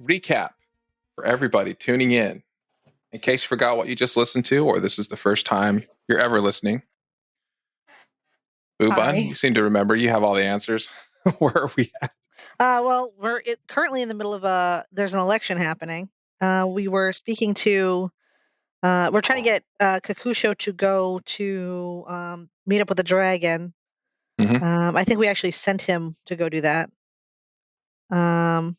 recap for everybody tuning in case you forgot what you just listened to, or this is the first time you're ever listening. Uban, you seem to remember. You have all the answers. Where are we at? Well, we're currently in the middle of there's an election happening. We were speaking to, we're trying to get Kakosho to go to meet up with the dragon. Mm-hmm. I think we actually sent him to go do that. And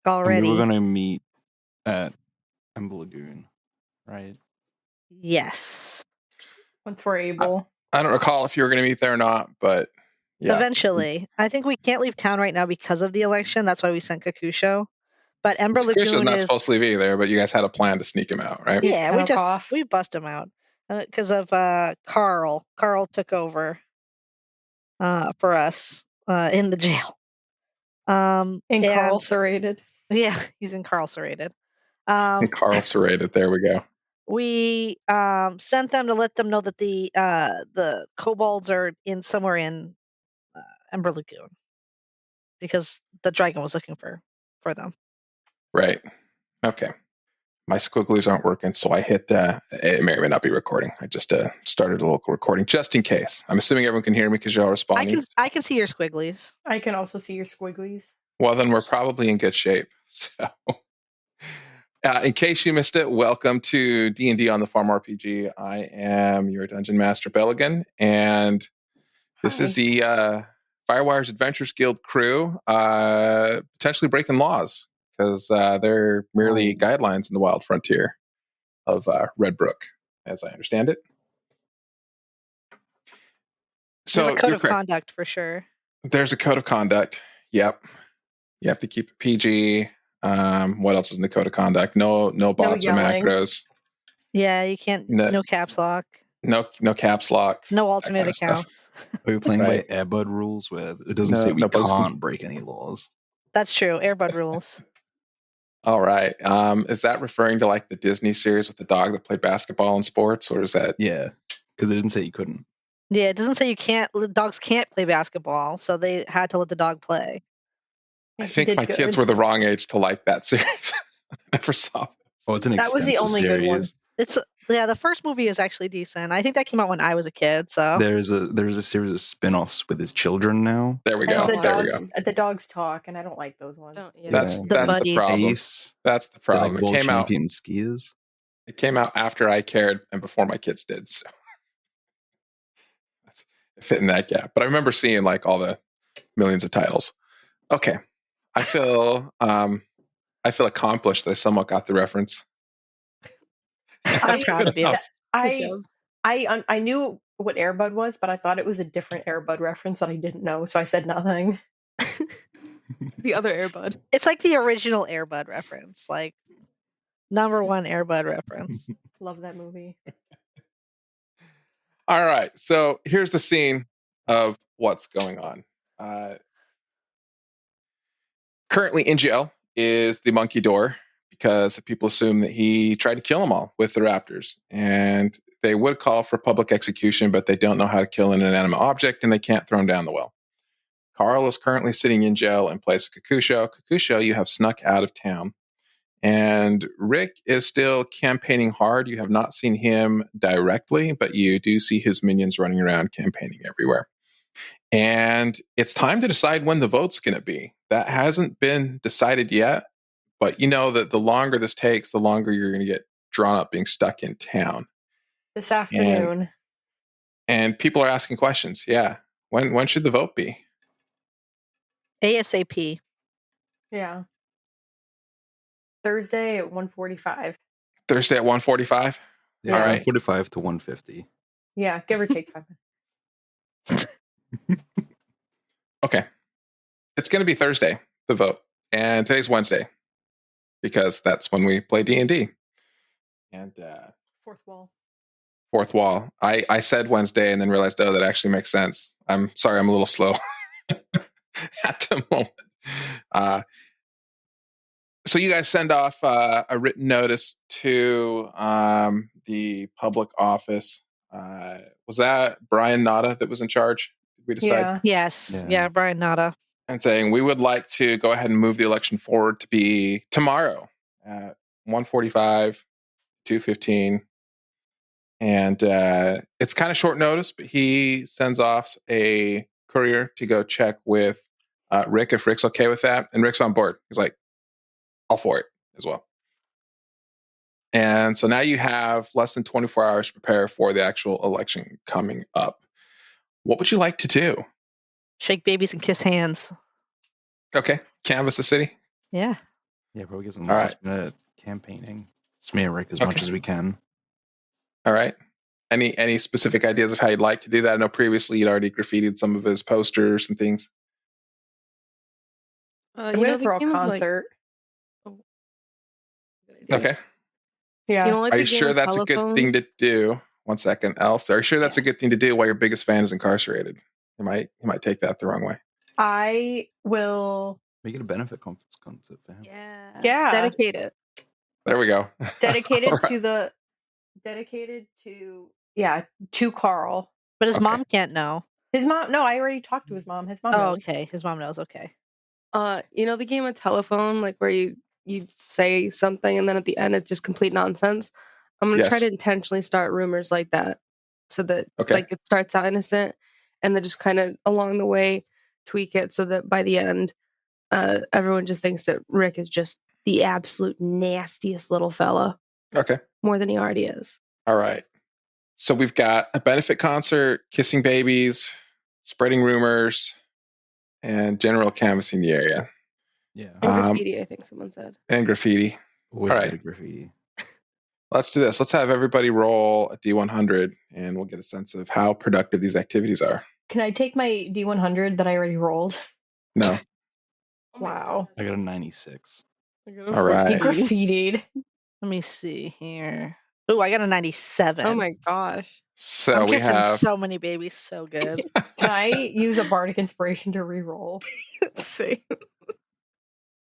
Already. we were going to meet at Ember Lagoon, right? Yes. Once we're able. I don't recall if you were going to meet there or not, but yeah. Eventually. I think we can't leave town right now because of the election. That's why we sent Kakosho. But Ember Lagoon not is supposed to leave either, but you guys had a plan to sneak him out, right? Yeah, we bust him out because of Carl. Carl took over for us in the jail. Incarcerated. Yeah, he's incarcerated. Incarcerated. There we go. We sent them to let them know that the kobolds are somewhere in Ember Lagoon because the dragon was looking for them. Right. Okay. My squigglies aren't working, so I hit. It may or may not be recording. I just started a local recording just in case. I'm assuming everyone can hear me because you're all responding. I can see your squigglies. I can also see your squigglies. Well, then we're probably in good shape. So, in case you missed it, welcome to D&D on the Farm RPG. I am your Dungeon Master, Belligan, and this is the Firewire's Adventures Guild crew potentially breaking laws because they're merely guidelines in the wild frontier of Redbrook, as I understand it. So there's a code of conduct for sure. There's a code of conduct. Yep. You have to keep it PG. What else is in the code of conduct? No bots or macros. Yeah, you can't. No caps lock. No caps lock. No alternate accounts. Are we playing by Airbud rules where it doesn't say we can't break any laws? That's true. Airbud rules. All right. Is that referring to like the Disney series with the dog that played basketball in sports, or is that? Yeah, because it didn't say you couldn't. Yeah, it doesn't say you can't. The dogs can't play basketball, so they had to let the dog play. I think my kids were the wrong age to like that series. I never saw it. Oh, it's an that was the only series. Good one. The first movie is actually decent. I think that came out when I was a kid. So there's a series of spin-offs with his children now. There we go. The dogs talk, and I don't like those ones. That's the problem. That's the problem. Like it came out skiers. It came out after I cared and before my kids did. So it fit in that gap. But I remember seeing like all the millions of titles. Okay. I feel accomplished that I somewhat got the reference. I'm proud of you. I knew what Airbud was, but I thought it was a different Airbud reference that I didn't know, so I said nothing. The other Airbud. It's like the original Airbud reference, like number one Airbud reference. Love that movie. All right, so here's the scene of what's going on. Currently in jail is the Monkey Door because people assume that he tried to kill them all with the raptors. And they would call for public execution, but they don't know how to kill an inanimate object and they can't throw him down the well. Carl is currently sitting in jail in place of Kakosho. Kakosho, you have snuck out of town. And Rick is still campaigning hard. You have not seen him directly, but you do see his minions running around campaigning everywhere. And it's time to decide when the vote's going to be. That hasn't been decided yet, but you know that the longer this takes, the longer you're going to get drawn up being stuck in town. This afternoon. And people are asking questions. Yeah. When should the vote be? ASAP. Yeah. Thursday at 1:45. Thursday at 1:45? Yeah, all right. 1:45 to 1:50. Yeah, give or take 5 minutes. Okay. It's going to be Thursday, the vote. And today's Wednesday because that's when we play D&D. And Fourth wall. I said Wednesday and then realized, that actually makes sense. I'm sorry, I'm a little slow at the moment. So you guys send off a written notice to the public office. Was that Brian Nada that was in charge? Did we decide? Yeah. Yes. Yeah, Brian Nada. and saying we would like to go ahead and move the election forward to be tomorrow at 1:45, 2:15. And it's kind of short notice, but he sends off a courier to go check with Rick if Rick's okay with that. And Rick's on board. He's like, all for it as well. And so now you have less than 24 hours to prepare for the actual election coming up. What would you like to do? Shake babies and kiss hands. Okay. Canvass the city? Yeah. Yeah, probably get some All last minute campaigning. Smear Rick as much as we can. All right. Any specific ideas of how you'd like to do that? I know previously you'd already graffitied some of his posters and things. I'm going to throw a concert. Okay. Yeah. Are you sure that's a good thing to do? 1 second, Elf. Are you sure that's a good thing to do while your biggest fan is incarcerated? You might take that the wrong way. I will make it a benefit conference concert for him. Yeah. Dedicate it. There we go. Dedicated to Carl. But his mom can't know. His mom? No, I already talked to his mom. His mom knows. Okay. His mom knows. Okay. You know the game of telephone, like where you say something and then at the end it's just complete nonsense. I'm gonna try to intentionally start rumors like that, so that like it starts out innocent, and then just kind of along the way tweak it so that by the end, everyone just thinks that Rick is just the absolute nastiest little fella. Okay. More than he already is. All right. So we've got a benefit concert, kissing babies, spreading rumors, and general canvassing the area. Yeah. And graffiti, I think someone said. And graffiti. Always all right. Graffiti. Let's do this. Let's have everybody roll a D100, and we'll get a sense of how productive these activities are. Can I take my D100 that I already rolled? No. Wow. I got a 96. All right. He graffitied. Let me see here. Oh, I got a 97. Oh my gosh. So I'm we kissing have so many babies. So good. Can I use a bardic inspiration to re-roll? See.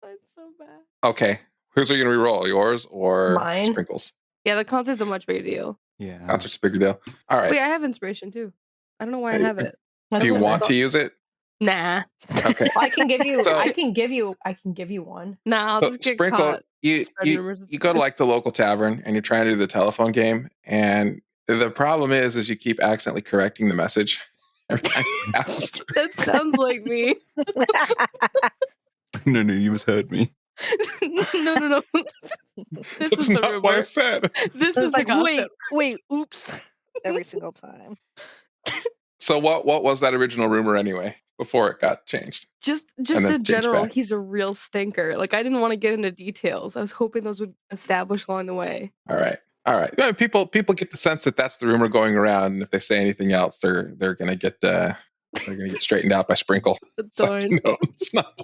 That's so bad. Okay. Who's are you going to re-roll? Yours or mine? Sprinkles? Yeah, the concert's a much bigger deal. Yeah. Concert's a bigger deal. All right. Wait, I have inspiration too. I don't know why I have it. Do you want to use it? Nah. Okay. I can give you. I can give you one. Nah, I'll just get Sprinkle, caught. You go to like the local tavern and you're trying to do the telephone game, and the problem is you keep accidentally correcting the message every time it passes through. That sounds like me. No, you misheard me. No. This is not the rumor. what I said. This is like, the gossip. wait, oops. Every single time. So what was that original rumor anyway? Before it got changed. Just in general, he's a real stinker. Like I didn't want to get into details. I was hoping those would establish along the way. All right. Yeah, people get the sense that that's the rumor going around, and if they say anything else, they're gonna get straightened out by Sprinkle. Darn. No, it's not.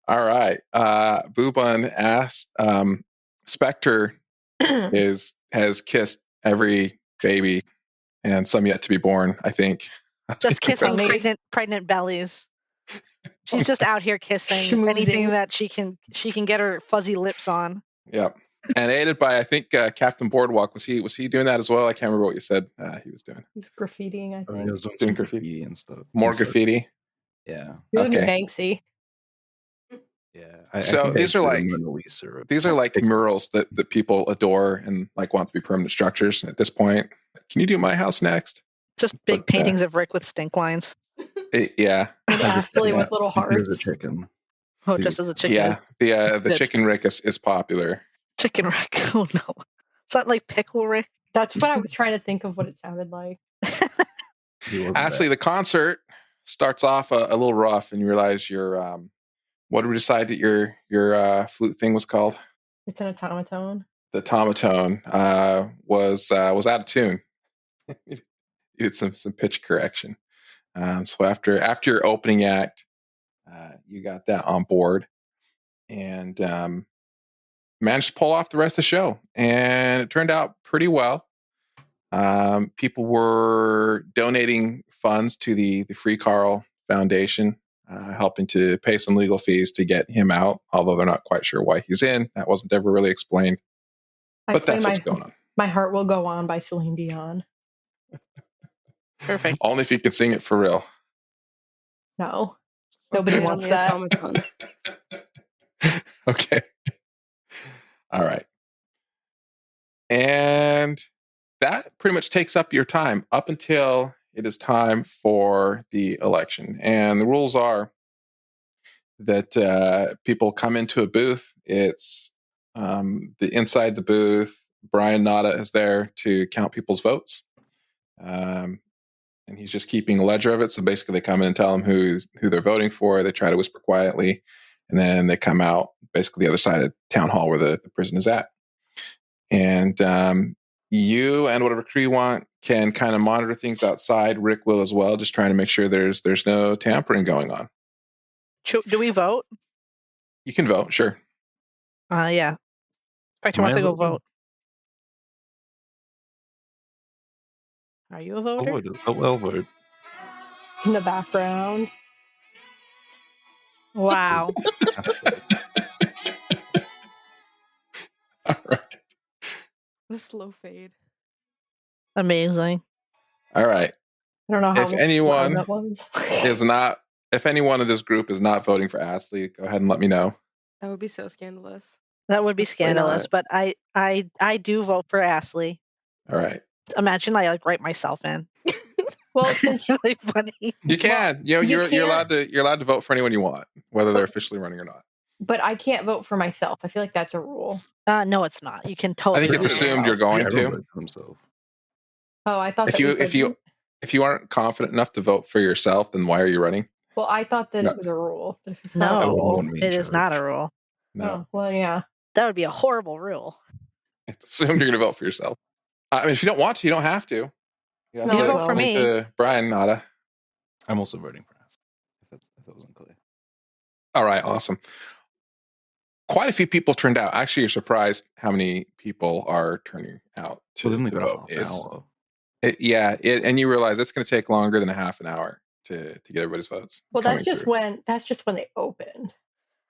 All right. Boobun asked. Spectre has kissed every baby and some yet to be born, I think. Just kissing pregnant bellies. She's just out here kissing anything that she can get her fuzzy lips on. Yep. And aided by, I think, Captain Boardwalk. Was he doing that as well? I can't remember what you said he was doing. He's graffitiing, I think. He was doing graffiti and stuff. More graffiti? Yeah. Doing Banksy. Yeah. So these are like murals that people adore and like want to be permanent structures at this point. Can you do my house next? Just big paintings of Rick with stink lines. Yeah. Astley with little hearts. As a chicken. Oh, just as a chicken. Yeah. The chicken Rick is popular. Chicken Rick. Oh no. Is that like pickle Rick? That's what I was trying to think of what it sounded like. Astley, the concert starts off a little rough, and you realize your what did we decide that your flute thing was called? It's an automaton. The automaton was out of tune. You did some pitch correction. So after your opening act, you got that on board, and managed to pull off the rest of the show, and it turned out pretty well. People were donating funds to the Free Carl Foundation, helping to pay some legal fees to get him out, although they're not quite sure why he's in. That wasn't ever really explained. But that's what's going on. My Heart Will Go On by Celine Dion. Perfect. Only if you can sing it for real. No. Nobody wants that. Automaton. Okay. All right. And that pretty much takes up your time up until it is time for the election. And the rules are that people come into a booth. It's the inside the booth. Brian Nada is there to count people's votes. And he's just keeping a ledger of it. So basically they come in and tell him who they're voting for. They try to whisper quietly. And then they come out basically the other side of town hall where the prison is at. And you and whatever crew you want can kind of monitor things outside. Rick will as well, just trying to make sure there's no tampering going on. Do we vote? You can vote, sure. Yeah. Spectre wants to go vote. Are you a voter? I'll vote. In the background. Wow. All right. The slow fade. Amazing. All right. I don't know how if anyone that was. If anyone of this group is not voting for Astley, go ahead and let me know. That would be so scandalous. That would be scandalous, but I do vote for Astley. All right. Imagine I write myself in. Well, since it's really funny. You can. You're allowed to vote for anyone you want, whether they're officially running or not. But I can't vote for myself. I feel like that's a rule. No, it's not. You can totally. I think it's assumed you're going to. Oh, I thought if you aren't confident enough to vote for yourself, then why are you running? Well, I thought that it was a rule. But if it's not a rule, it is not a rule. No. Oh, well, yeah. That would be a horrible rule. It's assumed you're going to vote for yourself. I mean, if you don't want to, you don't have to. You vote for me. Brian Nada. I'm also voting for us. If that wasn't clear. All right, awesome. Quite a few people turned out. Actually, you're surprised how many people are turning out to vote. And you realize it's going to take longer than a half an hour to get everybody's votes. Well, that's just when they opened.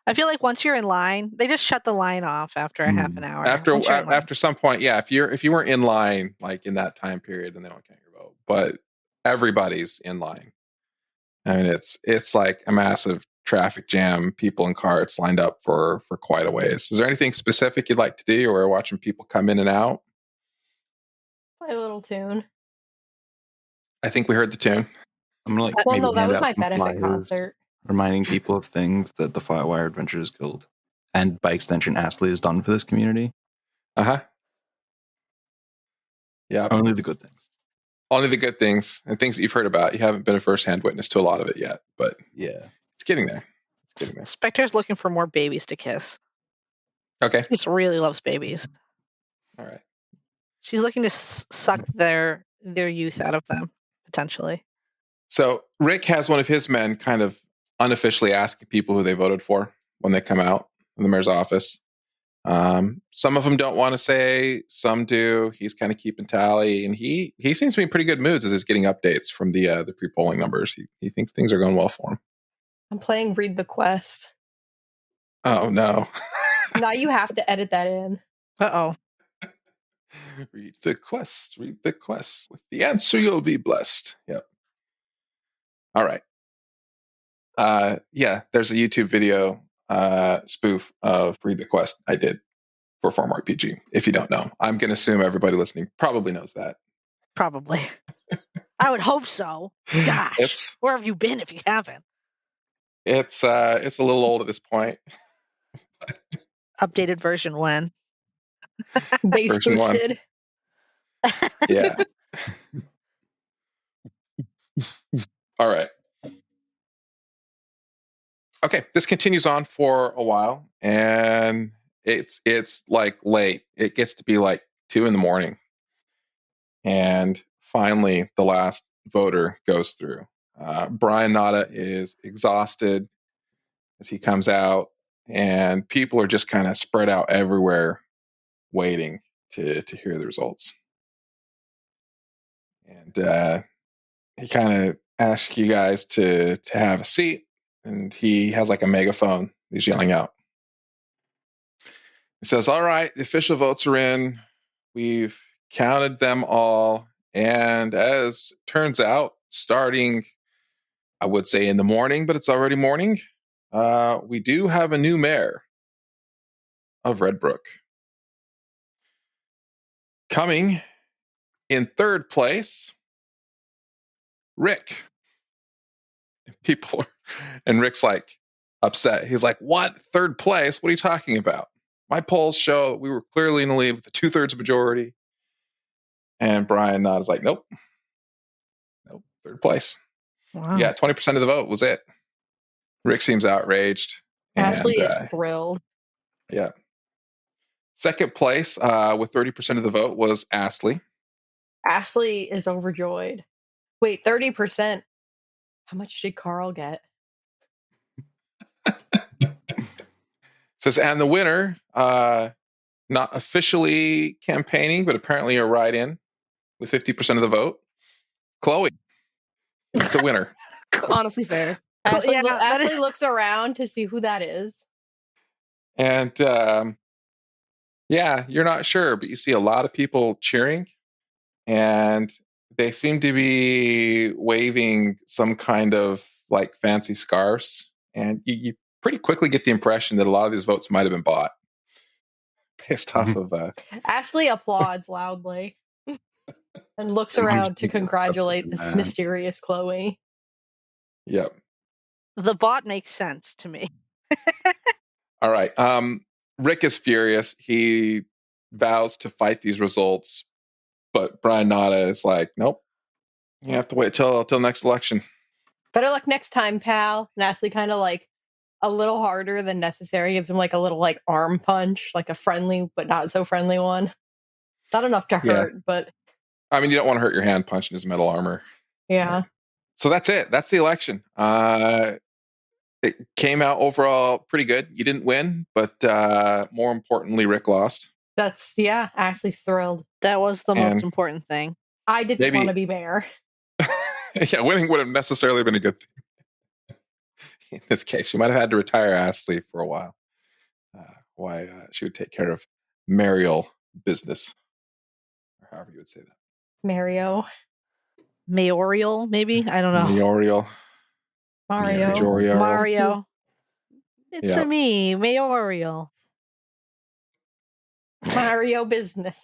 I feel like once you're in line, they just shut the line off after a half an hour. After some point, yeah. If you weren't in line like in that time period, then they won't count your vote. But everybody's in line. I mean, it's like a massive traffic jam. People in carts lined up for quite a ways. Is there anything specific you'd like to do, or watching people come in and out? Play a little tune. I think we heard the tune. I'm gonna that was my benefit concert. Reminding people of things that the Firewire Adventures Guild and by extension Astley has done for this community. Yeah. Only the good things. Only the good things and things that you've heard about. You haven't been a first-hand witness to a lot of it yet, but yeah, it's getting there. Spectre's looking for more babies to kiss. Okay. She just really loves babies. All right. She's looking to suck their youth out of them, potentially. So Rick has one of his men kind of unofficially asking people who they voted for when they come out in the mayor's office. Some of them don't want to say, some do. He's kind of keeping tally, and he seems to be in pretty good moods as he's getting updates from the pre-polling numbers. He thinks things are going well for him. I'm playing Read the Quest. Oh no! Now you have to edit that in. Uh-oh. Read the quest. Read the quest. With the answer, you'll be blessed. Yep. All right. Yeah, there's a YouTube video spoof of Read the Quest I did for Farm RPG. If you don't know, I'm going to assume everybody listening probably knows that. Probably. I would hope so. Gosh, where have you been if you haven't? It's a little old at this point. Updated version when? Base version boosted. Yeah. All right. Okay, this continues on for a while, and it's like late. It gets to be like 2 a.m, and finally, the last voter goes through. Brian Nada is exhausted as he comes out, and people are just kind of spread out everywhere, waiting to hear the results. And he kind of asks you guys to have a seat. And he has like a megaphone. He's yelling out. He says, all right, the official votes are in. We've counted them all. And as turns out, starting I would say in the morning, but it's already morning. We do have a new mayor of Redbrook. Coming in third place, Rick. And Rick's like upset. He's like, "What? Third place? What are you talking about? My polls show we were clearly in the lead with a 2/3 majority." And Brian Nod is like, "Nope, third place. Wow. Yeah, 20% of the vote was it." Rick seems outraged. Ashley is thrilled. Yeah. Second place with 30% of the vote was Ashley. Ashley is overjoyed. Wait, 30%? How much did Carl get? Says, and the winner, not officially campaigning, but apparently a write-in with 50% of the vote, Chloe is the winner. Honestly fair. Ashley looks around to see who that is. And yeah, you're not sure, but you see a lot of people cheering, and they seem to be waving some kind of like fancy scarves. And you pretty quickly get the impression that a lot of these votes might have been bought based off of. Ashley applauds loudly and looks around to congratulate this mysterious Chloe. Yep. The bot makes sense to me. All right. Rick is furious. He vows to fight these results, but Brian Nada is like, "Nope, you have to wait till next election. Better luck next time, pal." And Ashley kind of like a little harder than necessary gives him like a little like arm punch, like a friendly but not so friendly one. Not enough to hurt, but I mean, you don't want to hurt your hand punching his metal armor. Yeah. So that's it. That's the election. It came out overall pretty good. You didn't win, but more importantly, Rick lost. Ashley's thrilled. That was the most important thing. I didn't want to be mayor. Yeah, winning would have necessarily been a good thing. In this case, you might have had to retire Ashley for a while. She would take care of Mariel business, or however you would say that. Mario. Mayoral, maybe? I don't know. Mario. Mario. It's a me, Mayoral. Mario business.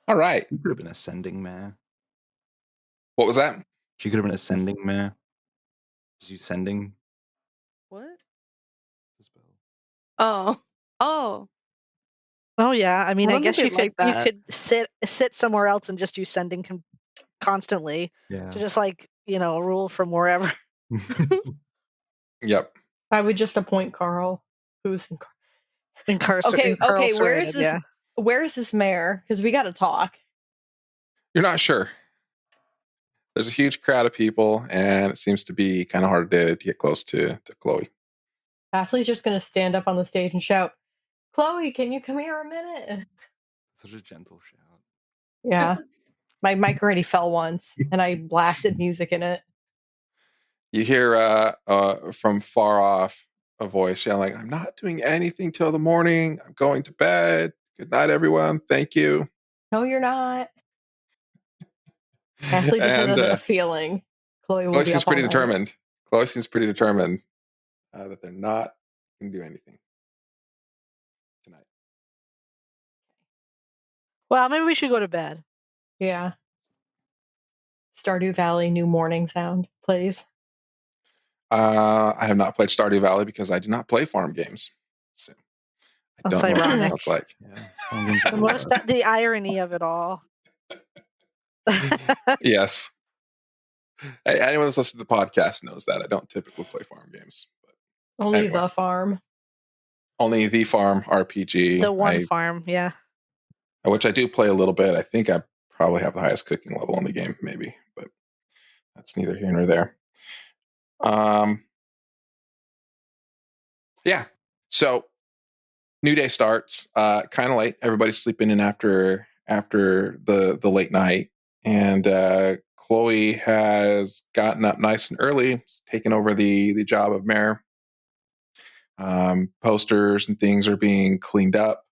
All right. She could have been ascending mayor. What was that? She could have been ascending mayor. Is you sending? What? Oh. Oh yeah. I mean, I guess you could you could sit somewhere else and just use sending constantly to just rule from wherever. Yep. I would just appoint Carl, who's incarcerated. Okay. Where is this mayor? Because we got to talk. You're not sure. There's a huge crowd of people, and it seems to be kind of hard to get close to Chloe. Ashley's just going to stand up on the stage and shout, "Chloe, can you come here a minute?" Such a gentle shout. Yeah. My mic already fell once, and I blasted music in it. You hear from far off a voice yelling, "I'm not doing anything till the morning. I'm going to bed. Good night, everyone. Thank you." No, you're not. Ashley just has a feeling Chloe seems pretty determined. Chloe seems pretty determined that they're not going to do anything tonight. Well, maybe we should go to bed. Yeah. Stardew Valley new morning sound, please. I have not played Stardew Valley because I do not play farm games. So I That's don't know ironic. what it like. Yeah. The irony of it all. Yes. Anyone that's listened to the podcast knows that I don't typically play farm games. But only the farm. Only the farm RPG. The one farm, yeah. Which I do play a little bit. I think I probably have the highest cooking level in the game, maybe, but that's neither here nor there. Yeah. So new day starts kind of late. Everybody's sleeping in after the late night, and Chloe has gotten up nice and early, taken over the job of mayor. Posters and things are being cleaned up.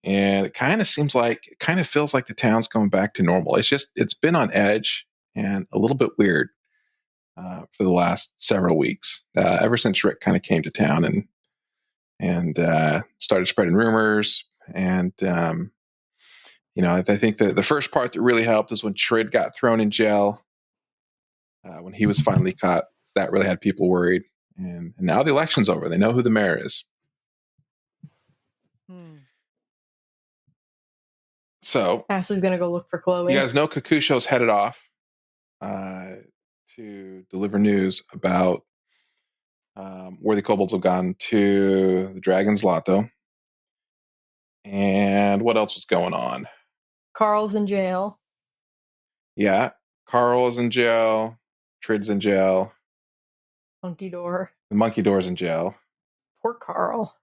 And it kind of feels like the town's going back to normal. It's been on edge and a little bit weird for the last several weeks, ever since Rick kind of came to town and started spreading rumors. And I think the first part that really helped is when Shrid got thrown in jail. When he was finally caught, that really had people worried. And now the election's over. They know who the mayor is. So Ashley's gonna go look for Chloe. You guys know Kakosho's headed off to deliver news about where the kobolds have gone to the Dragon's Lotto. And what else was going on? Carl's in jail. Yeah, Carl is in jail. Trid's in jail. Monkey Door. The Monkey Door's in jail. Poor Carl.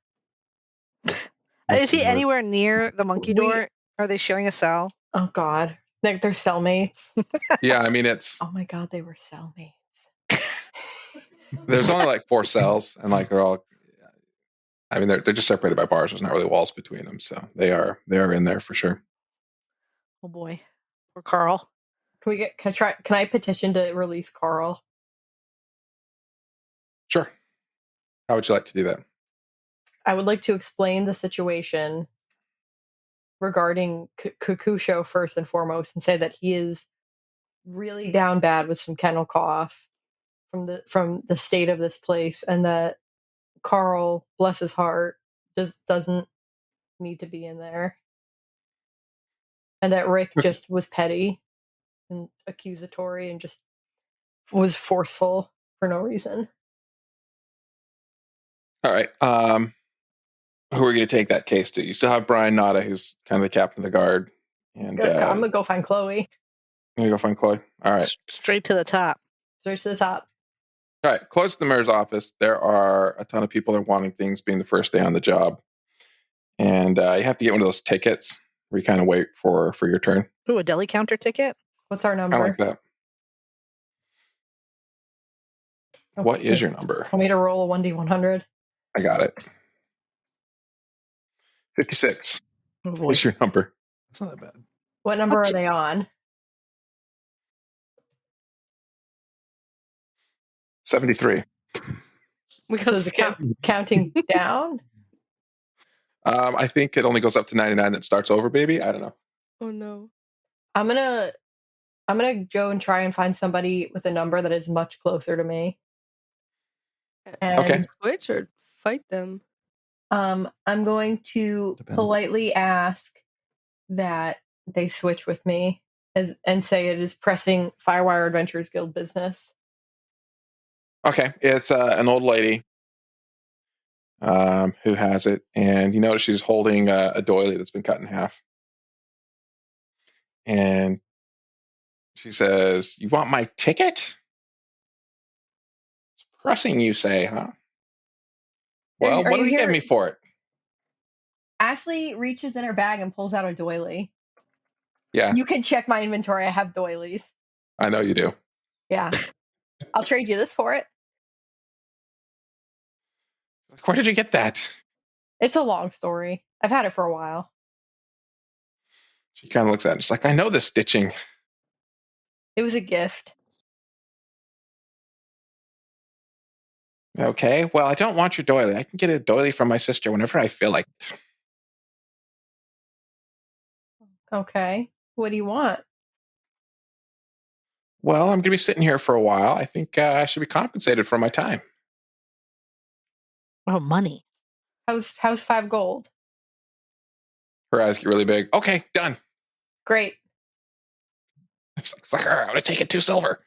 Is he anywhere near the Monkey Door? Are they sharing a cell? Oh God, they're cellmates. Yeah, I mean it's. Oh my God, they were cellmates. There's only like 4 cells, and like they're all. I mean, they're just separated by bars. There's not really walls between them, so they are in there for sure. Oh boy, poor Carl. Can I petition to release Carl? Sure. How would you like to do that? I would like to explain the situation regarding Kakosho first and foremost, and say that he is really down bad with some kennel cough from the state of this place, and that Carl, bless his heart, just doesn't need to be in there, and that Rick just was petty and accusatory and just was forceful for no reason. All right. Who are you going to take that case to? You still have Brian Nada, who's kind of the captain of the guard. And I'm going to go find Chloe. You're going to go find Chloe? All right. Straight to the top. Straight to the top. All right. Close to the mayor's office. There are a ton of people that are wanting things being the first day on the job. And you have to get one of those tickets where you kind of wait for your turn. Ooh, a deli counter ticket? What's our number? I like that. Okay. What is your number? Want me to roll a 1d100? I got it. 56. Oh, what's your number? It's not that bad. What number are they on? 73. So is it counting down? I think it only goes up to 99 and it starts over, baby. I don't know. Oh no. I'm gonna go and try and find somebody with a number that is much closer to me. And okay. Switch or fight them? I'm going to politely ask that they switch with me and say it is pressing Firewire Adventures Guild business. Okay, it's an old lady who has it, and you notice she's holding a doily that's been cut in half. And she says, "You want my ticket? It's pressing, you say, huh? Well, what do you give me for it?" Ashley reaches in her bag and pulls out a doily. Yeah. You can check my inventory. I have doilies. I know you do. Yeah. I'll trade you this for it. Where did you get that? It's a long story. I've had it for a while. She kind of looks at it. She's like, I know this stitching. It was a gift. Okay, well, I don't want your doily. I can get a doily from my sister whenever I feel like it. Okay. What do you want? Well, I'm going to be sitting here for a while. I think I should be compensated for my time. Oh, money. How's 5 gold? Her eyes get really big. Okay, done. Great. It's like, I'm going to take it 2 silver.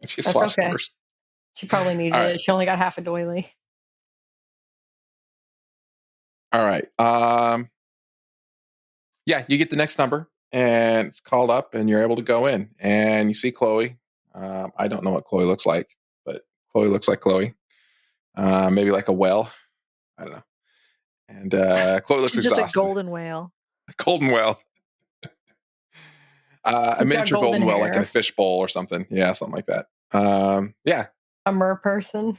And she swaps numbers. She probably needed it. Right. She only got half a doily. All right. Yeah, you get the next number, and it's called up, and you're able to go in, and you see Chloe. I don't know what Chloe looks like, but Chloe looks like Chloe. Maybe like a whale. I don't know. And Chloe looks exhausted. Just a golden whale. A golden whale. A miniature golden whale, like in a fishbowl or something. Yeah, something like that. Yeah. A mer person.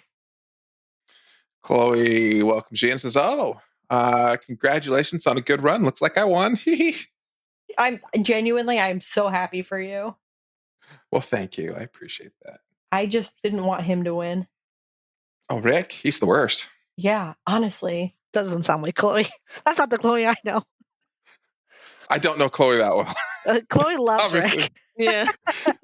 Chloe welcomes you and says, "Oh, Congratulations on a good run. Looks like I won. I'm so happy for you. Well, thank you. I appreciate that. I just didn't want him to win. Oh, Rick, he's the worst. Yeah, honestly. Doesn't sound like Chloe. That's not the Chloe I know. I don't know Chloe that well. Chloe loves Obviously. Rick. Yeah.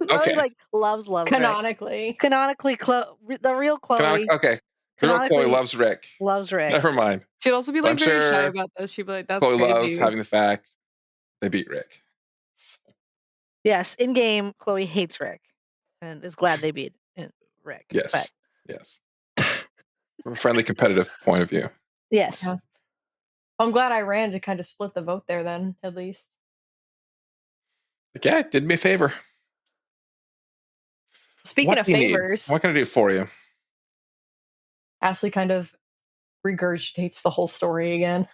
Chloe loves Canonically. Rick. Canonically, the real Chloe. Okay. The real Chloe loves Rick. Loves Rick. Never mind. She'd also be like very shy about this. She'd be like, "That's Chloe crazy." loves having the fact they beat Rick. Yes, in game, Chloe hates Rick and is glad they beat Rick. Yes. Yes. From a friendly, competitive point of view. Yes. Yeah. I'm glad I ran to kind of split the vote there then, at least. Yeah, it did me a favor. Speaking of favors. What can I do for you? Ashley kind of regurgitates the whole story again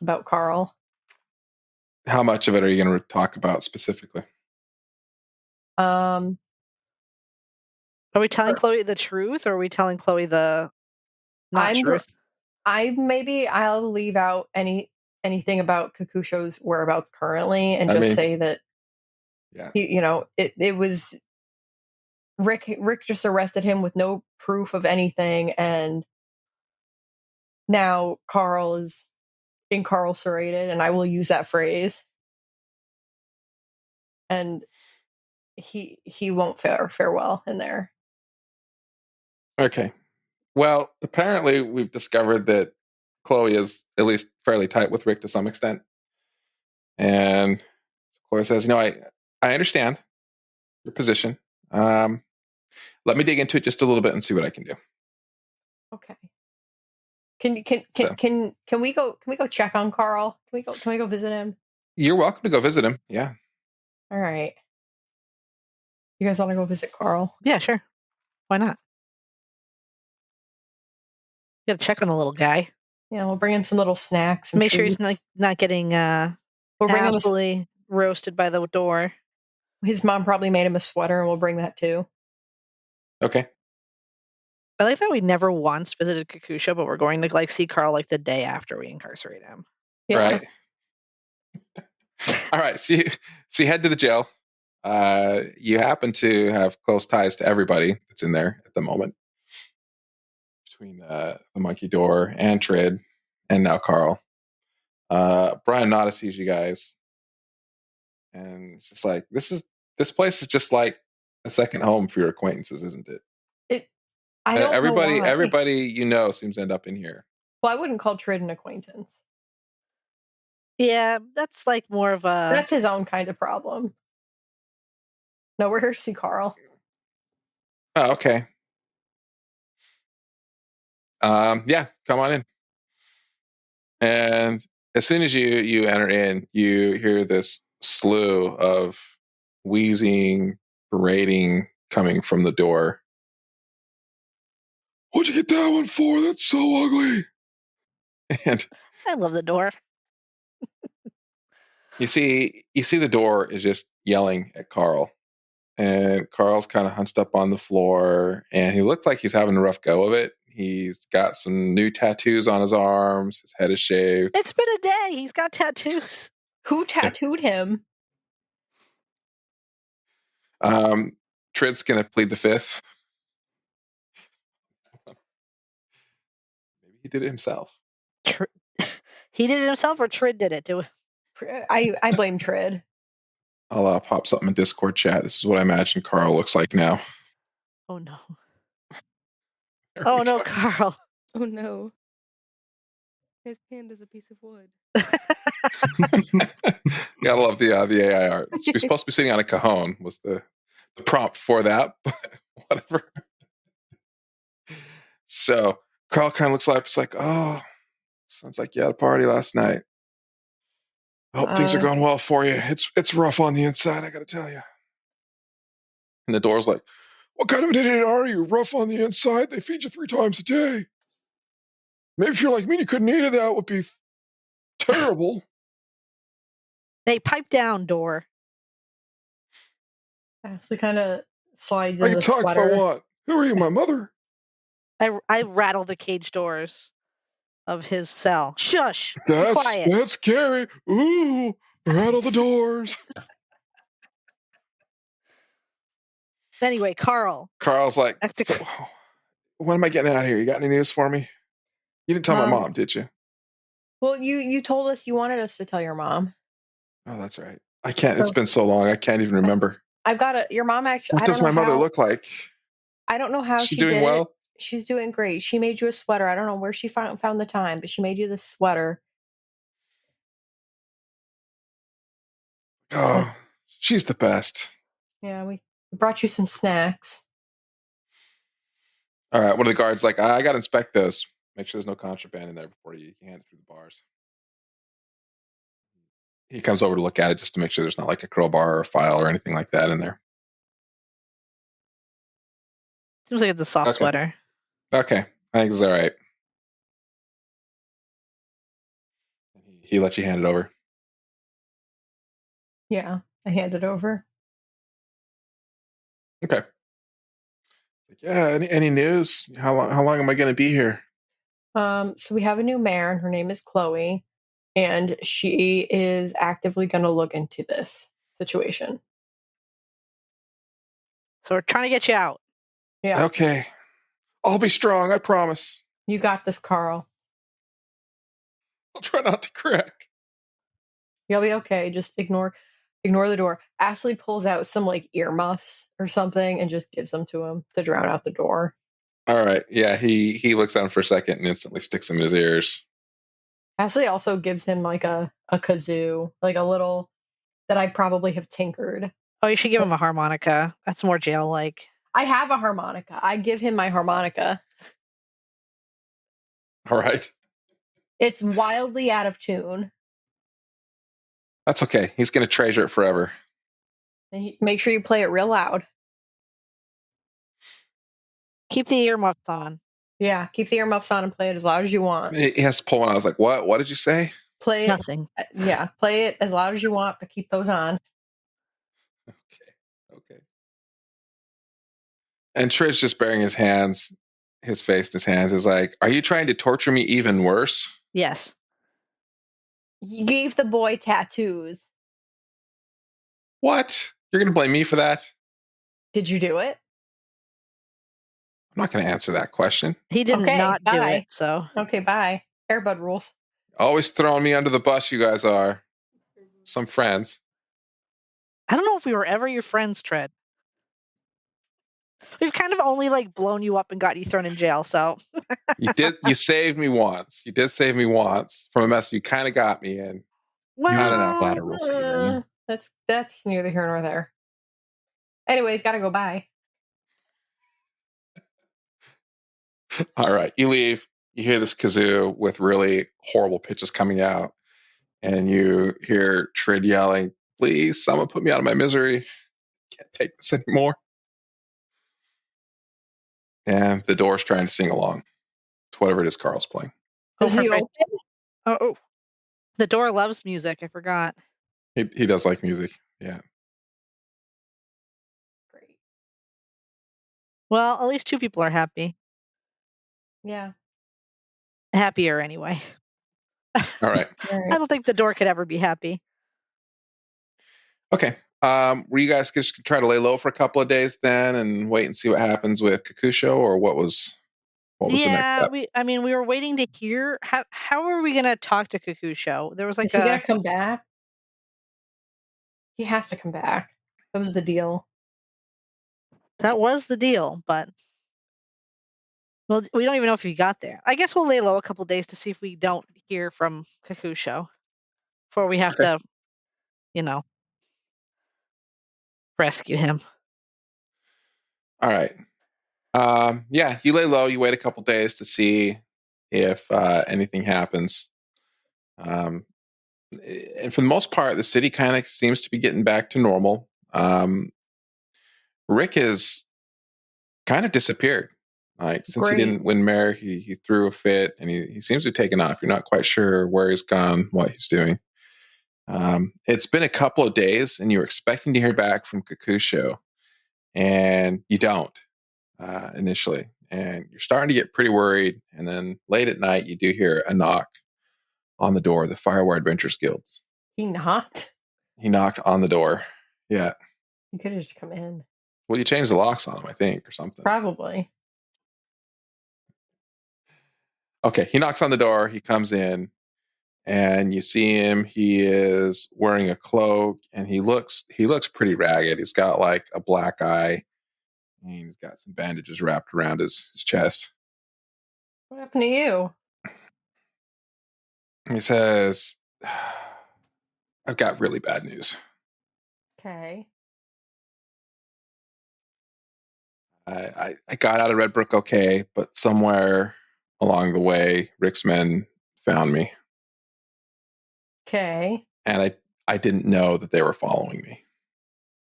about Carl. How much of it are you going to talk about specifically? Are we telling Chloe the truth, or are we telling Chloe the not truth? I'll leave out anything about Kakosho's whereabouts currently, and say that it was Rick just arrested him with no proof of anything, and now Carl is incarcerated, and I will use that phrase, and he won't fare well in there. Okay. Well, apparently we've discovered that Chloe is at least fairly tight with Rick to some extent. And Chloe says, I understand your position. Let me dig into it just a little bit and see what I can do. Okay. Can we go check on Carl? Can we go visit him? You're welcome to go visit him. Yeah. All right. You guys want to go visit Carl? Yeah, sure. Why not? You gotta check on the little guy. Yeah, we'll bring him some little snacks. Make sure he's not getting absolutely roasted by the door. His mom probably made him a sweater, and we'll bring that too. Okay. I like that we never once visited Kakosho, but we're going to see Carl the day after we incarcerate him. Yeah. Right. All right. So you head to the jail. You happen to have close ties to everybody that's in there at the moment. Between the monkey door and Trid and now Carl. Brian Nada sees you guys. And it's just like, this place is just like a second home for your acquaintances, isn't it? I don't know why. Everybody seems to end up in here. Well, I wouldn't call Trid an acquaintance. Yeah, that's more of a... That's his own kind of problem. No, we're here to see Carl. Oh, okay. Yeah, come on in. And as soon as you enter in, you hear this slew of wheezing, berating coming from the door. What'd you get that one for? That's so ugly. And I love the door. you see the door is just yelling at Carl. And Carl's kind of hunched up on the floor, and he looks like he's having a rough go of it. He's got some new tattoos on his arms. His head is shaved. It's been a day. He's got tattoos. Who tattooed him? Trid's going to plead the fifth. Maybe he did it himself. He did it himself, or Trid did it to him? I blame Trid. I'll pop something in Discord chat. This is what I imagine Carl looks like now. Oh, no. Oh, no, Carl. Oh, no. His hand is a piece of wood. Gotta love the AI art. It's supposed to be sitting on a cajon was the prompt for that, but whatever. So Carl kind of looks like it's like, oh, sounds like you had a party last night. I hope things are going well for you. It's rough on the inside, I gotta tell you. And the door's like, what kind of an idiot are you? Rough on the inside? They feed you 3 times a day. Maybe if you're like me, you couldn't eat it. That would be terrible. Hey, pipe down, door. Ashley kind of slides I in can the talk sweater. if I want. Who are you, my mother? I rattle the cage doors. of his cell. Shush! Be quiet. That's scary. Ooh, rattle the doors. Anyway, Carl's like, so, when am I getting out of here? You got any news for me? You didn't tell my mom, did you? Well, you told us you wanted us to tell your mom. Oh, that's right. I can't. It's been so long. I can't even remember. I've got your mom actually. What does my mother look like? I don't know how she doing well. She's doing great. She made you a sweater. I don't know where she found the time, but she made you this sweater. Oh, she's the best. Yeah, we brought you some snacks. All right. What are the guards like? I got to inspect those. Make sure there's no contraband in there before you hand it through the bars. He comes over to look at it just to make sure there's not like a crowbar or a file or anything like that in there. Seems like it's a soft sweater. Okay. I think it's all right. He lets you hand it over. Yeah, I hand it over. Okay. Yeah. Any news? How long am I going to be here? So we have a new mayor, and her name is Chloe, and she is actively going to look into this situation. So we're trying to get you out. Yeah. Okay. I'll be strong. I promise. You got this, Carl. I'll try not to crack. You'll be okay. Just ignore the door. Ashley pulls out some like earmuffs or something and just gives them to him to drown out the door. All right. Yeah, he looks at him for a second and instantly sticks them in his ears. Ashley also gives him like a kazoo, like a little that I probably have tinkered. Oh, you should give him a harmonica. That's more jail-like. I have a harmonica. I give him my harmonica. All right. It's wildly out of tune. That's okay. He's going to treasure it forever. And make sure you play it real loud. Keep the earmuffs on. Yeah, keep the earmuffs on and play it as loud as you want. He has to pull one. I was like, what? What did you say? Play it. Nothing. Yeah, play it as loud as you want, but keep those on. Okay. And Trish just burying his face in his hands, is like, are you trying to torture me even worse? Yes. You gave the boy tattoos. What? You're going to blame me for that? Did you do it? I'm not going to answer that question. He did not do it, so. Okay, bye. Airbud rules. Always throwing me under the bus, you guys are. Some friends. I don't know if we were ever your friends, Tread. We've kind of only like blown you up and got you thrown in jail, so. You saved me once. You did save me once from a mess you kind of got me in. Well, I don't know. Collateral saving. That's neither here nor there. Anyways, gotta go by. All right, you leave. You hear this kazoo with really horrible pitches coming out, and you hear Trid yelling, "Please, someone put me out of my misery. Can't take this anymore." And the door's trying to sing along to whatever it is Carl's playing. Is he open? Oh, the door loves music. I forgot. He does like music. Yeah. Great. Well, at least two people are happy. Yeah. Happier anyway. All right. I don't think the door could ever be happy. Okay. Were you guys just try to lay low for a couple of days then and wait and see what happens with Kakosho, or what was the next step? we were waiting to hear how are we gonna talk to Kakosho? There was like Is he gonna come back? He has to come back. That was the deal. That was the deal, but well, we don't even know if he got there. I guess we'll lay low a couple days to see if we don't hear from Kakosho before we have to, rescue him. All right. Yeah, you lay low. You wait a couple days to see if anything happens. And for the most part, the city kind of seems to be getting back to normal. Rick has kind of disappeared. Like, since he didn't win mayor, he threw a fit, and he seems to have taken off. You're not quite sure where he's gone, what he's doing. It's been a couple of days, and you're expecting to hear back from Kakosho, and you don't initially. and you're starting to get pretty worried. And then late at night, you do hear a knock on the door of the Firewire Adventures Guilds. He knocked? He knocked on the door. Yeah. You could have just come in. Well, you changed the locks on him, I think, or something. Probably. Okay, he knocks on the door. He comes in, and you see him. He is wearing a cloak, and he looks pretty ragged. He's got like a black eye, and he's got some bandages wrapped around his chest. What happened to you? He says, I've got really bad news. Okay. I got out of Redbrook okay, but somewhere along the way, Rick's men found me. Okay. And I didn't know that they were following me.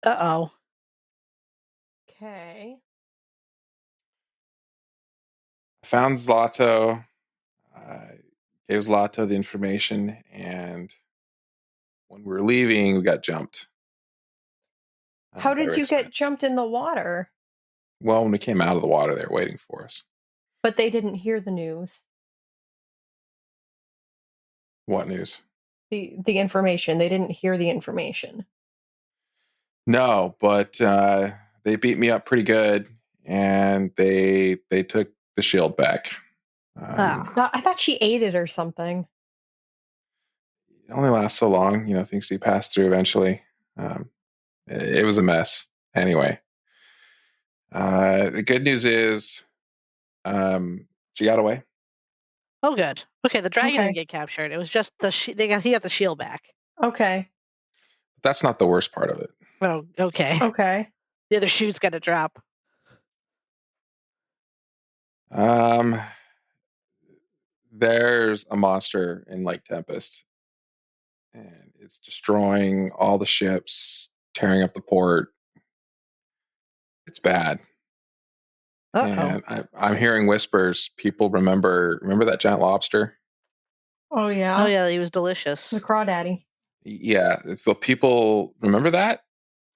Uh-oh. Okay. I found Zlato. I gave Zlato the information, and when we were leaving, we got jumped. How did you get jumped in the water? Well, when we came out of the water, they were waiting for us. But they didn't hear the news. What news? The information. They didn't hear the information. No, but they beat me up pretty good, and they took the shield back. I thought she ate it or something. It only lasts so long, things do pass through eventually. It was a mess. Anyway, the good news is she got away. Oh, good. Okay, the dragon didn't get captured. It was just he got the shield back. Okay. That's not the worst part of it. Oh, okay. Okay. The other shoe's got to drop. There's a monster in Lake Tempest, and it's destroying all the ships, tearing up the port. It's bad. Uh-oh. And I'm hearing whispers. People remember that giant lobster? Oh, yeah. Oh, yeah, he was delicious. The crawdaddy. Yeah, but people remember that,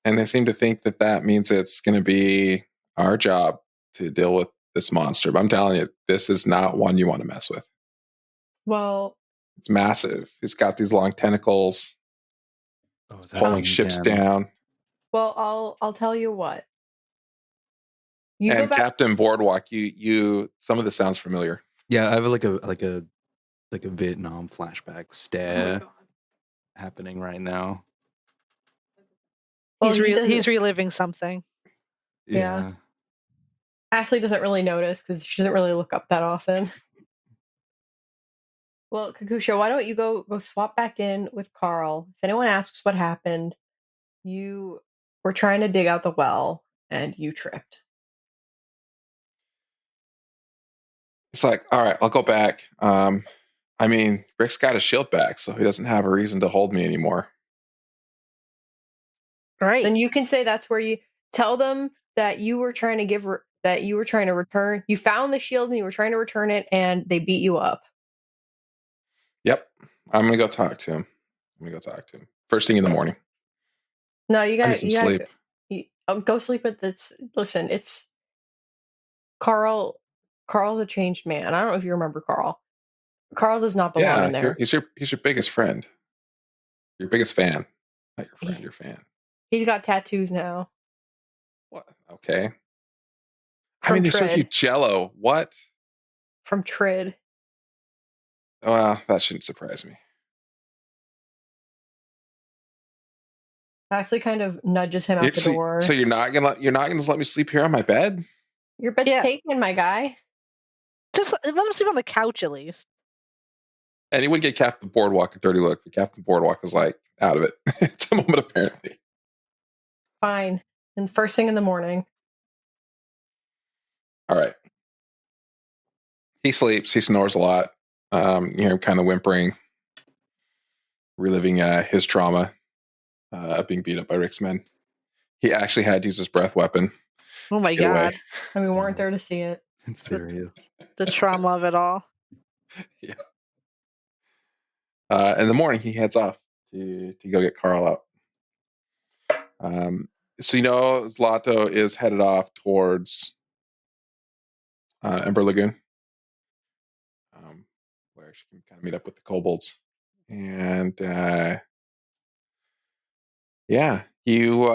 and they seem to think that means it's going to be our job to deal with this monster. But I'm telling you, this is not one you want to mess with. Well, it's massive. It's got these long tentacles. It's pulling ships down. Well, I'll tell you what. And Captain Boardwalk, you some of this sounds familiar. Yeah, I have like a Vietnam flashback stare happening right now. Well, he's reliving something. Yeah. Ashley doesn't really notice because she doesn't really look up that often. Well, Kakosho, why don't you go swap back in with Carl? If anyone asks what happened, you were trying to dig out the well and you tripped. It's like, all right, I'll go back. Rick's got his shield back, so he doesn't have a reason to hold me anymore. Right. Then you can say that's where you tell them that you were trying to return. You found the shield and you were trying to return it, and they beat you up. Yep. I'm going to go talk to him. First thing in the morning. No, you got to sleep. Go sleep at this. Listen, it's Carl. Carl's a changed man. I don't know if you remember Carl. Carl does not belong in there. He's your biggest friend. Your biggest fan. Not your friend, your fan. He's got tattoos now. What? Okay. He serve you Jello. What? From Trid. Well, that shouldn't surprise me. Ashley kind of nudges him out the door. So you're not gonna let me sleep here on my bed? Your bed's taken, my guy. Just let him sleep on the couch at least. And he would get Captain Boardwalk a dirty look, but Captain Boardwalk was like out of it at the moment, apparently. Fine. And first thing in the morning. All right. He sleeps. He snores a lot. You hear him kind of whimpering, reliving his trauma of being beat up by Rick's men. He actually had to use his breath weapon. Oh my God. And we weren't there to see it. It's serious. The trauma of it all. Yeah. In the morning, he heads off to go get Carl out. So Zlato is headed off towards Ember Lagoon, where she can kind of meet up with the kobolds. And yeah, you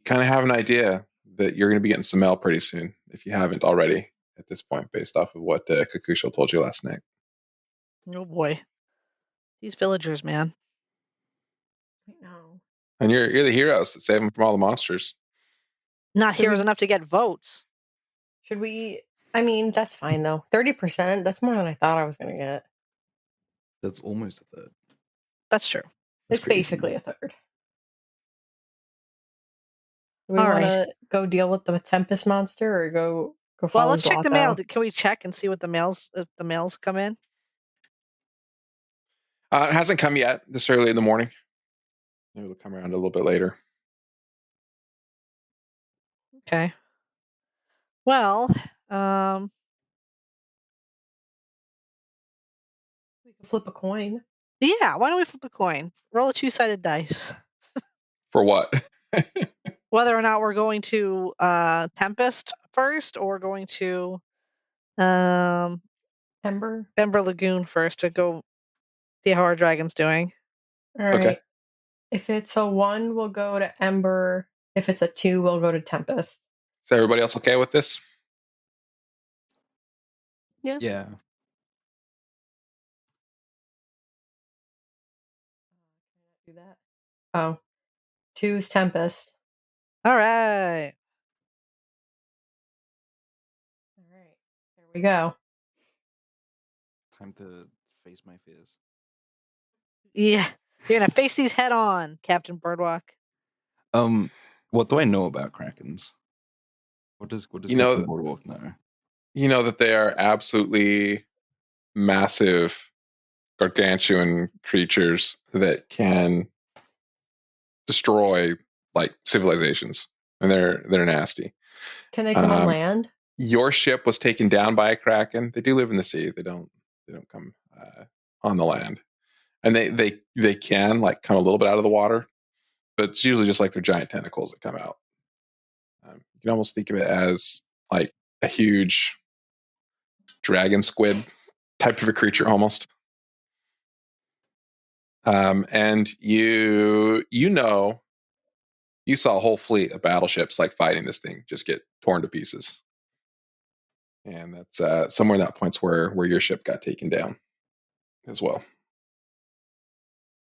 kind of have an idea that you're going to be getting some mail pretty soon, if you haven't already at this point, based off of what Kakosho told you last night. Oh boy, these villagers, man. I know. And you're the heroes that save them from all the monsters. Not heroes enough to get votes. Should we? I mean, that's fine though. 30%. That's more than I thought I was going to get. That's almost a third. That's true. It's basically a third. Do we All want right. to go deal with the Tempest monster or go follow Well, let's check the mail. Zlato? Can we check and see what the mails come in? It hasn't come yet this early in the morning. Maybe it'll come around a little bit later. Okay. Well, We can flip a coin. yeah, why don't we flip a coin? Roll a 2-sided dice. For what? Whether or not we're going to Tempest first or going to Ember. Ember Lagoon first to go see how our dragon's doing. All right. Okay. If it's a 1, we'll go to Ember. If it's a 2, we'll go to Tempest. Is everybody else okay with this? Yeah. Yeah. Do that. Oh, 2's Tempest. All right. All right. There we go. Time to face my fears. Yeah, you're gonna face these head on, Captain Birdwalk. What do I know about Krakens? What does Captain Boardwalk know? You know that they are absolutely massive, gargantuan creatures that can destroy like civilizations, and they're nasty. Can they come on land? Your ship was taken down by a kraken. They do live in the sea. They don't come on the land, and they can like come a little bit out of the water, but it's usually just like their giant tentacles that come out. You can almost think of it as like a huge dragon squid type of a creature almost. And you saw a whole fleet of battleships like fighting this thing just get torn to pieces. And that's somewhere in that point's where your ship got taken down as well.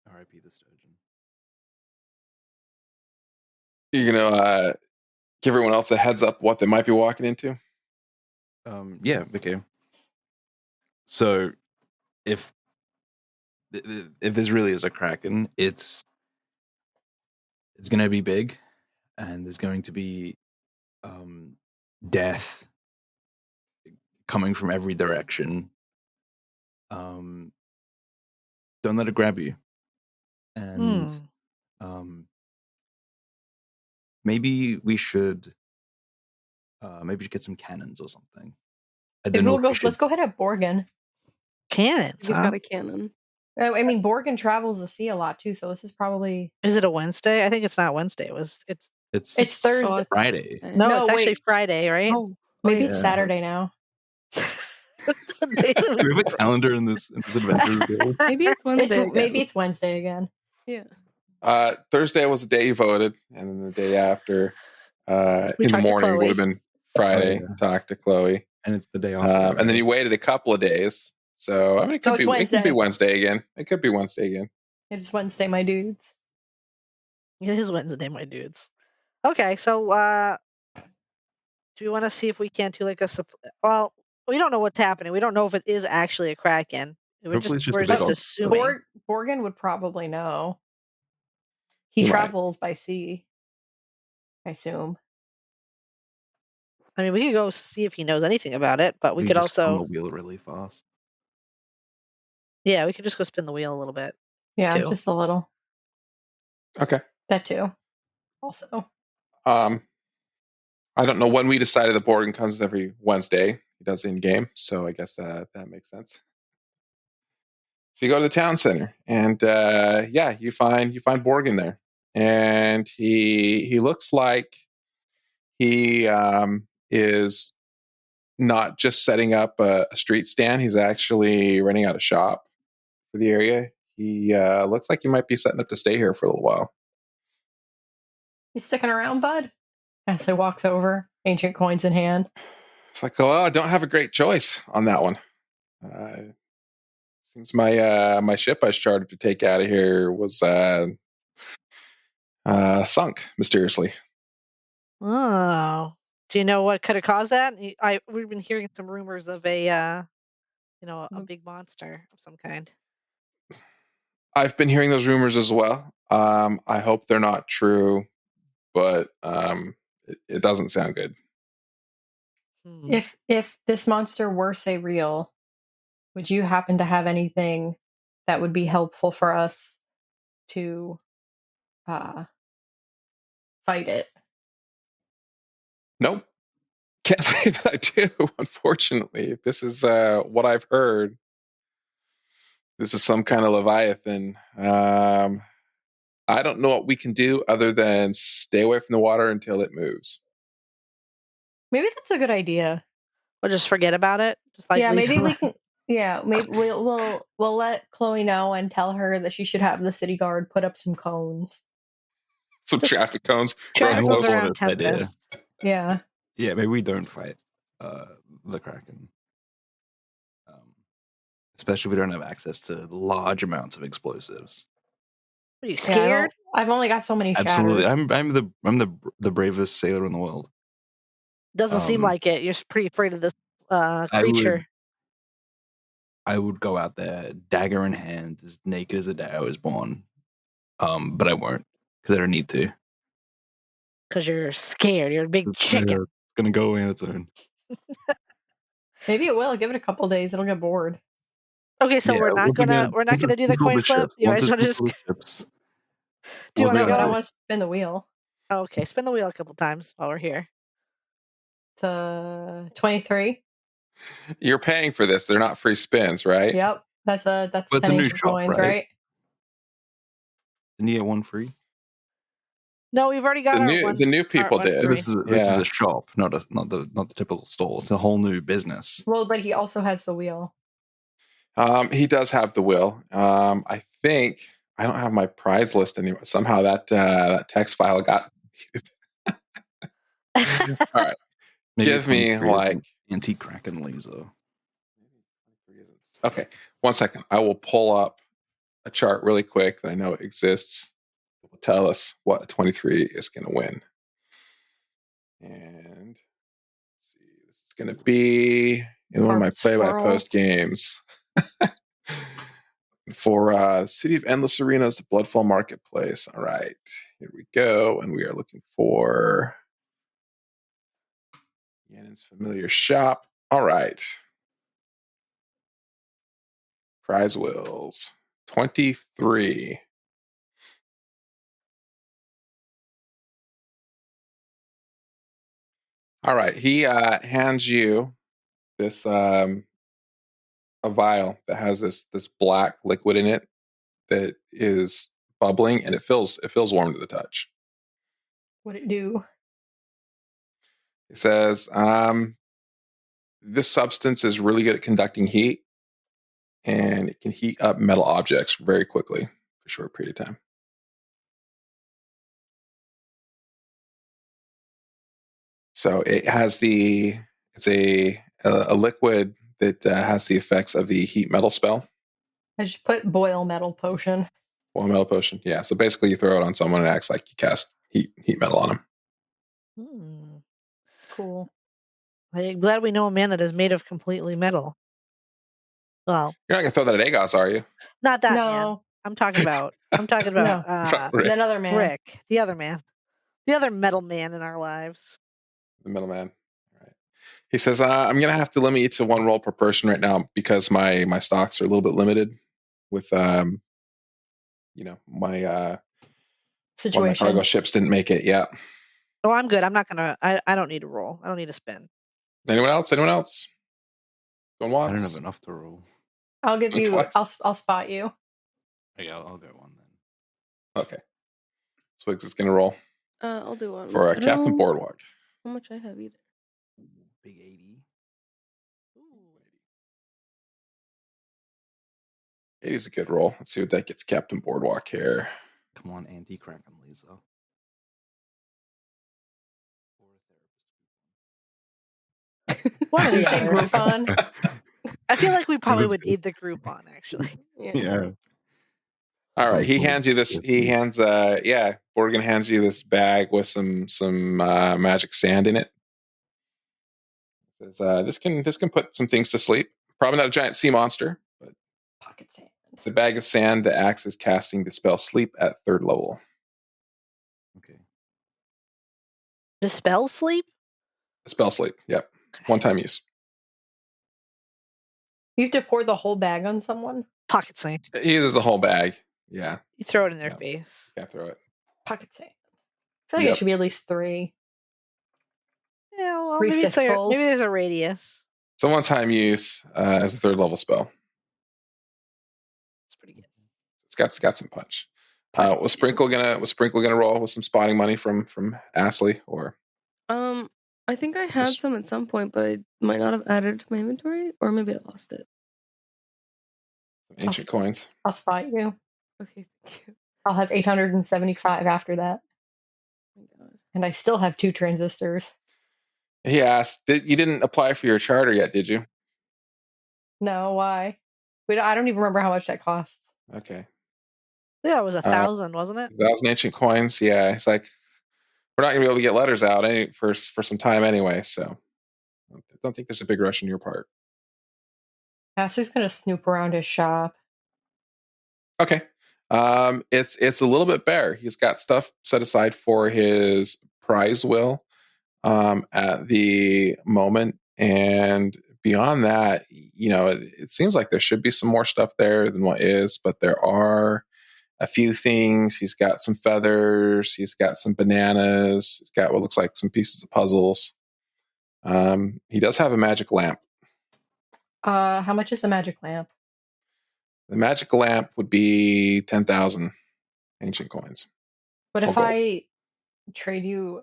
R.I.P. the Sturgeon. You're gonna give everyone else a heads up what they might be walking into? Yeah, okay. So if this really is a kraken, it's going to be big, and there's going to be death coming from every direction. Don't let it grab you, and maybe we should get some cannons or something. Let's go ahead at Borgen. Cannons. He's got a cannon. I mean, Borgen travels the sea a lot too, so this is probably. Is it a Wednesday? I think it's not Wednesday. It's Thursday. Friday. No, it's actually Friday, right? Oh, maybe it's Saturday now. Do we have a calendar in this adventure? Maybe it's Wednesday. Maybe it's Wednesday again. Yeah. Thursday was the day you voted, and then the day after, in the morning would have been Friday. Oh, yeah. Talk to Chloe, and it's the day after. And then you waited a couple of days. So I mean, it could be Wednesday again. It could be Wednesday again. It's Wednesday, my dudes. It is Wednesday, my dudes. Okay, so do we want to see if we can't do like a well? We don't know what's happening. We don't know if it is actually a kraken. We're just assuming. Borgen would probably know. He travels by sea, I assume. I mean, we could go see if he knows anything about it, but we could just also spin the wheel really fast. Yeah, we could just go spin the wheel a little bit. Yeah, just a little. Okay. That too. Also. I don't know when we decided that Borgen comes every Wednesday. He does in game, so I guess that makes sense. So you go to the town center, and you find Borgen there, and he looks like he is not just setting up a street stand. He's actually renting out a shop for the area. He looks like he might be setting up to stay here for a little while. You sticking around, bud? As he walks over, ancient coins in hand. It's like, I don't have a great choice on that one. Seems my ship I started to take out of here was sunk mysteriously. Oh, do you know what could have caused that? We've been hearing some rumors of a big monster of some kind. I've been hearing those rumors as well. I hope they're not true, but it doesn't sound good. If this monster were, say, real, would you happen to have anything that would be helpful for us to fight it? Nope. Can't say that I do, unfortunately. If this is what I've heard, this is some kind of Leviathan. I don't know what we can do other than stay away from the water until it moves. Maybe that's a good idea. We'll just forget about it. Just like maybe we can. Yeah, maybe we'll let Chloe know and tell her that she should have the city guard put up some cones. Some traffic cones. Traffic cones around Tempest. Yeah. Yeah, maybe we don't fight the Kraken. Especially if we don't have access to large amounts of explosives. Are you scared? I've only got so many shatters. Absolutely. I'm the bravest sailor in the world. Doesn't seem like it. You're pretty afraid of this creature. I would go out there, dagger in hand, as naked as the day I was born. But I won't, because I don't need to. Because you're scared. You're a big chicken. It's gonna go away on its own. Maybe it will. Give it a couple days. It'll get bored. Okay, so we're not gonna do the coin flip. You guys want to just? Do you want to go? I want to spin the wheel. Okay, spin the wheel a couple times while we're here. It's 23. You're paying for this. They're not free spins, right? Yep, that's 10 new shop, coins, right? Didn't you get one free? No, we've already got the new people did. This is a shop, not the typical store. It's a whole new business. Well, but he also has the wheel. He does have the wheel. I think I don't have my prize list anymore. Somehow that text file got. All right, give me like anti-Kraken laser. Okay, 1 second. I will pull up a chart really quick that I know exists. It will tell us what 23 is going to win. And let's see, this is going to be in one of my play-by-post games. For City of Endless Arenas, the Bloodfall Marketplace. All right, here we go. And we are looking for Yannen's Familiar Shop. All right. Prize wheels. 23. All right. He hands you this a vial that has this black liquid in it that is bubbling, and it feels warm to the touch. What'd it do? It says this substance is really good at conducting heat, and it can heat up metal objects very quickly for a short period of time. So it has it's a liquid that has the effects of the heat metal spell. I just put boil metal potion. Boil metal potion, yeah. So basically, you throw it on someone, and it acts like you cast heat metal on them. Cool. I'm glad we know a man that is made of completely metal. Well, you're not gonna throw that at Agos, are you? Not that man. I'm talking about another man. Rick, the other man, the other metal man in our lives. The middleman. All right. He says, "I'm gonna have to limit you to one roll per person right now because my stocks are a little bit limited with my situation. My cargo ships didn't make it. Yeah. Oh, I'm good. I'm not gonna. I don't need to roll. I don't need to spin. Anyone else? Going once? I don't have enough to roll. I'll give you. I'll spot you. Yeah, I'll go one then. Okay. Swigs is gonna roll. I'll do one for Captain Boardwalk. How much I have either? Big 80. Ooh. 80 is a good roll. Let's see what that gets Captain Boardwalk here. Come on, anti-Kraken Lisa. What Did you say Groupon? I feel like we probably would need the Groupon, actually. Yeah. All right, he hands you this. He hands, Borgen hands you this bag with some magic sand in it. Says, this can put some things to sleep. Probably not a giant sea monster, but Pocket sand. it's a bag of sand that acts as casting the spell Sleep at 3rd level. Okay. Dispel sleep? Spell Sleep, yep. Okay. One-time use. You have to pour the whole bag on someone? Pocket sand. He uses a whole bag. Yeah. You throw it in their Yeah. face. Can't throw it. Pocket sand. I feel like it should be at least 3. Yeah, well, 3 maybe fistfuls. maybe there's a radius. It's a one-time use as a 3rd level spell. It's pretty good. It's got some punch. Was Sprinkle gonna roll with some spotting money from Astley, or? I think I had some at some point, but I might not have added it to my inventory, or maybe I lost it. Some ancient coins. I'll spot you. Okay, thank you. I'll have 875 after that. Oh my God. And I still have 2 transistors. He asked, you didn't apply for your charter yet, did you? No, why? I don't even remember how much that costs. Okay. Yeah, it was 1,000, wasn't it? 1,000 ancient coins. Yeah, it's like we're not gonna be able to get letters out for some time anyway. So I don't think there's a big rush on your part. Ashley's gonna snoop around his shop. Okay. It's a little bit bare. He's got stuff set aside for his prize will at the moment, and beyond that, it seems like there should be some more stuff there than what is, but there are a few things. He's got some feathers. He's got some bananas. He's got what looks like some pieces of puzzles. He does have a magic lamp. How much is a magic lamp? The magic lamp would be 10,000 ancient coins. But if I trade you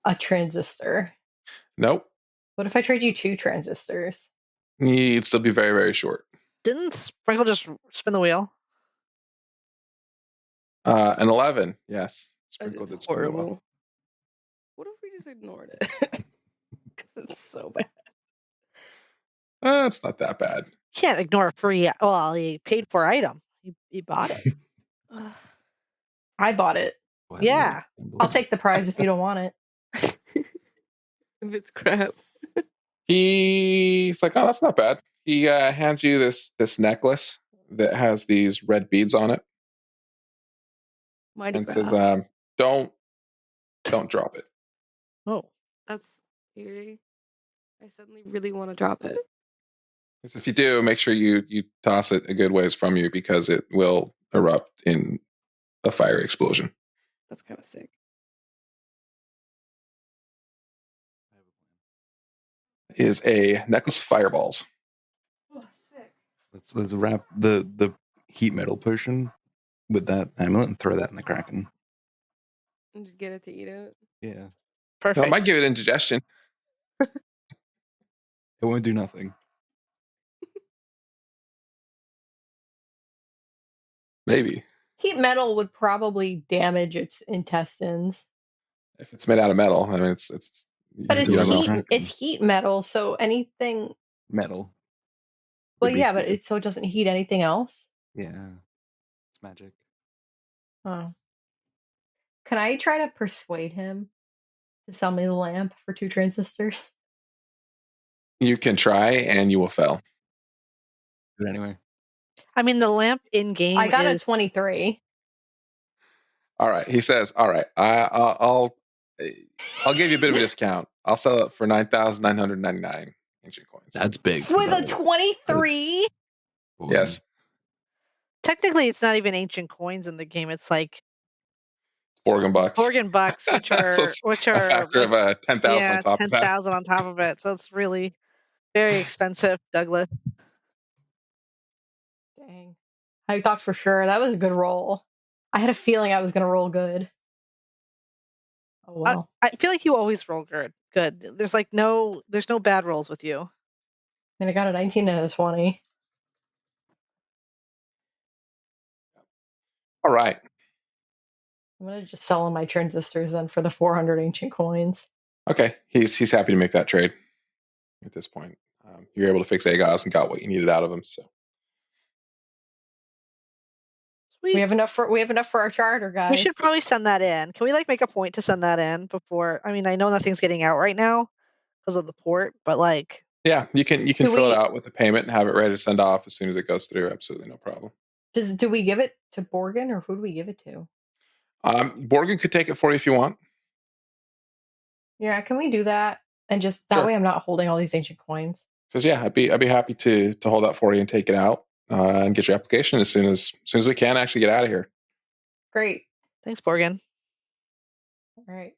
a transistor? Nope. What if I trade you 2 transistors? You'd still be very, very short. Didn't Sprinkle just spin the wheel? An 11, yes. Sprinkle did spin the wheel. What if we just ignored it? Because it's so bad. It's not that bad. Can't ignore a free. Well, he paid for item. He bought it. I bought it. Yeah. I'll take the prize if you don't want it. If it's crap. He's like, oh, that's not bad. He hands you this necklace that has these red beads on it. Mighty and grab. says, don't drop it. Oh. That's eerie. I suddenly really want to drop it. Because if you do, make sure you toss it a good ways from you, because it will erupt in a fire explosion. That's kind of sick. Is a necklace of fireballs. Oh, sick. Let's wrap the heat metal potion with that amulet and throw that in the Kraken. And just get it to eat it? Yeah. Perfect. No, it might give it indigestion. It won't do nothing. Maybe. Heat metal would probably damage its intestines. If it's made out of metal, I mean, it's. But it's heat metal, so anything. Metal. Well, yeah, but so it doesn't heat anything else? Yeah. It's magic. Oh. Can I try to persuade him to sell me the lamp for 2 transistors? You can try, and you will fail. But anyway. I mean, the lamp in game. I got a 23. All right. He says, all right, I'll give you a bit of a discount. I'll sell it for 9,999 ancient coins. That's big. With a 23? Yes. Technically, it's not even ancient coins in the game. It's like Borgen bucks. Borgen bucks, which are so a factor of 10,000 yeah, on top 10, of that. 10,000 on top of it. So it's really very expensive, Douglas. Dang. I thought for sure that was a good roll. I had a feeling I was going to roll good. Oh well. I feel like you always roll good. There's no bad rolls with you. I mean, I got a 19 and a 20. All right. I'm gonna just sell him my transistors then for the 400 ancient coins. Okay, he's happy to make that trade. At this point, you're able to fix Agos and got what you needed out of him. So Sweet. We have enough for our charter, guys. We should probably send that in. Can we make a point to send that in before? I mean, I know nothing's getting out right now because of the port, but yeah, you can fill it out with the payment and have it ready to send off as soon as it goes through. Absolutely no problem. Do we give it to Borgen or who do we give it to? Borgen could take it for you if you want. Yeah, can we do that? And just that way I'm not holding all these ancient coins. Says, yeah, I'd be happy to hold that for you and take it out and get your application as soon as we can actually get out of here. Great. Thanks, Borgen. All right.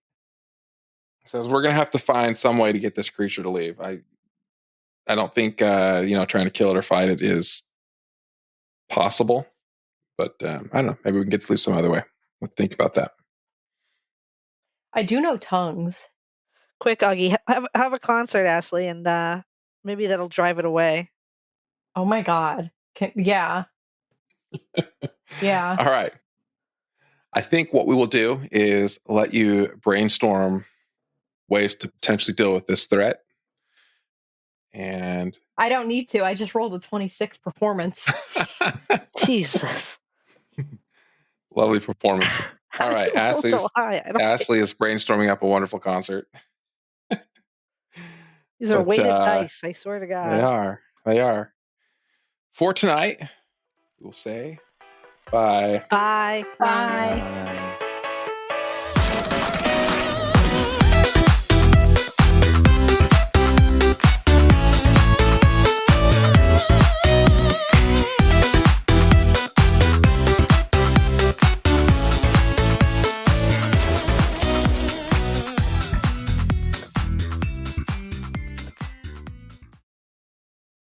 Says we're gonna have to find some way to get this creature to leave. I don't think trying to kill it or fight it is possible, but I don't know. Maybe we can get it to leave some other way. Let's think about that. I do know tongues. Quick, Augie, have a concert, Ashley, and maybe that'll drive it away. Oh my God. Yeah. Yeah. All right. I think what we will do is let you brainstorm ways to potentially deal with this threat. And I don't need to. I just rolled a 26 performance. Jesus. Lovely performance. All right. Ashley is brainstorming up a wonderful concert. These are weighted dice, I swear to God. They are. For tonight, we'll say bye. Bye. Bye.